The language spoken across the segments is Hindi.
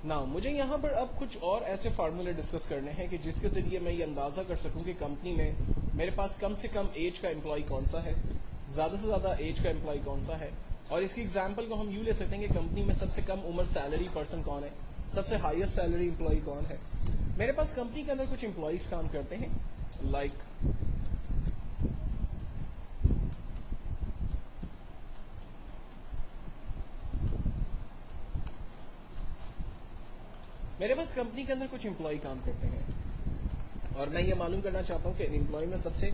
ना मुझे यहाँ पर अब कुछ और ऐसे फार्मूले डिस्कस करने हैं कि जिसके जरिए मैं ये अंदाजा कर सकूं कि कंपनी में मेरे पास कम से कम एज का एम्प्लॉय कौन सा है, ज्यादा से ज्यादा एज का एम्प्लॉय कौन सा है। और इसकी एग्जाम्पल को हम यूं ले सकते हैं कि कंपनी में सबसे कम उम्र सैलरी पर्सन कौन है, सबसे हाईएस्ट सैलरी एम्प्लॉय कौन है। मेरे पास कंपनी के अंदर कुछ एम्प्लॉयज काम करते हैं, लाइक मेरे पास कंपनी के अंदर कुछ एम्प्लॉय काम करते हैं और मैं ये मालूम करना चाहता हूँ कि एम्प्लॉय में सबसे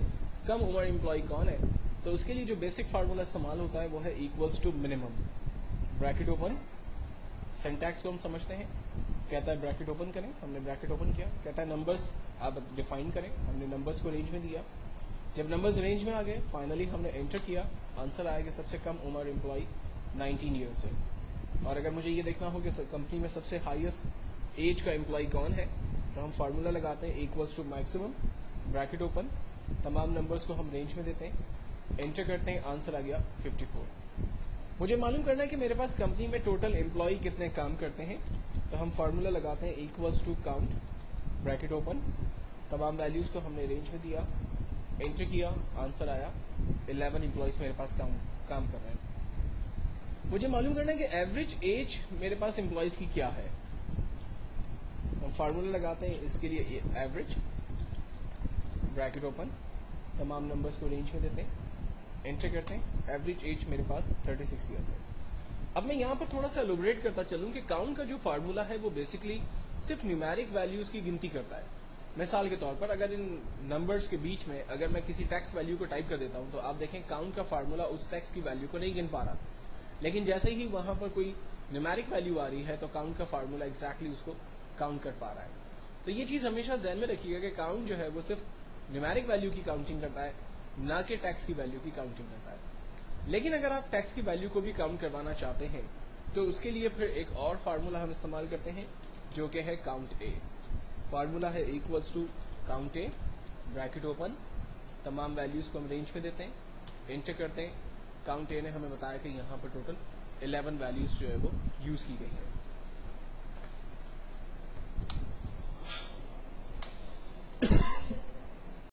कम उम्र एम्प्लॉय कौन है। तो उसके लिए जो बेसिक फार्मूला इस्तेमाल होता है वो है equals to minimum, bracket open. Syntax को हम समझते हैं, कहता है ब्रैकेट ओपन करें, हमने ब्रैकेट ओपन किया, कहता है नंबर्स आप डिफाइन करें, हमने नंबर्स को रेंज में दिया। जब नंबर्स रेंज में आ गए फाइनली हमने एंटर किया, आंसर आया कि सबसे कम उम्र एम्प्लॉय 19 ईयर्स है। और अगर मुझे ये देखना हो कि कंपनी में सबसे हाईएस्ट एज का एम्प्लॉय कौन है तो हम फार्मूला लगाते हैं equals to maximum, bracket open, तमाम नंबर्स को हम रेंज में देते हैं, एंटर करते हैं, आंसर आ गया 54। मुझे मालूम करना है कि मेरे पास कंपनी में टोटल एम्प्लॉय कितने काम करते हैं तो हम फार्मूला लगाते हैं equals to count, bracket open, तमाम वैल्यूज को हमने रेंज में दिया, एंटर किया, आंसर आया 11 एम्प्लॉयज मेरे पास काम कर रहे हैं। मुझे मालूम करना है कि एवरेज एज मेरे पास एम्प्लॉयज की क्या है। हम फार्मूला लगाते हैं इसके लिए एवरेज, ब्रैकेट ओपन, तमाम नंबर्स को रेंज में देते हैं, एंटर करते हैं, एवरेज एज मेरे पास 36 ईयर्स है। अब मैं यहाँ पर थोड़ा सा एलोबरेट करता चलूं कि काउंट का जो फार्मूला है वो बेसिकली सिर्फ न्यूमेरिक वैल्यूज की गिनती करता है। मिसाल के तौर पर अगर इन नंबर्स के बीच में अगर मैं किसी टेक्स्ट वैल्यू को टाइप कर देता हूं तो आप देखें काउंट का फार्मूला उस टेक्स्ट की वैल्यू को नहीं गिन पा रहा, लेकिन जैसे ही वहां पर कोई न्यूमेरिक वैल्यू आ रही है तो काउंट का फार्मूला एग्जैक्टली उसको काउंट कर पा रहा है। तो ये चीज हमेशा ध्यान में रखिएगा कि काउंट जो है वो सिर्फ न्यूमेरिक वैल्यू की काउंटिंग करता है, ना कि टेक्स्ट की वैल्यू की काउंटिंग करता है। लेकिन अगर आप टेक्स्ट की वैल्यू को भी काउंट करवाना चाहते हैं तो उसके लिए फिर एक और फार्मूला हम इस्तेमाल करते हैं जो कि है काउंट ए। फार्मूला है equals to count A, bracket open, तमाम वैल्यूज को हम रेंज में देते हैं, एंटर करते हैं, काउंट ए ने हमें बताया कि यहाँ पर टोटल 11 वैल्यूज जो है वो यूज की गई है।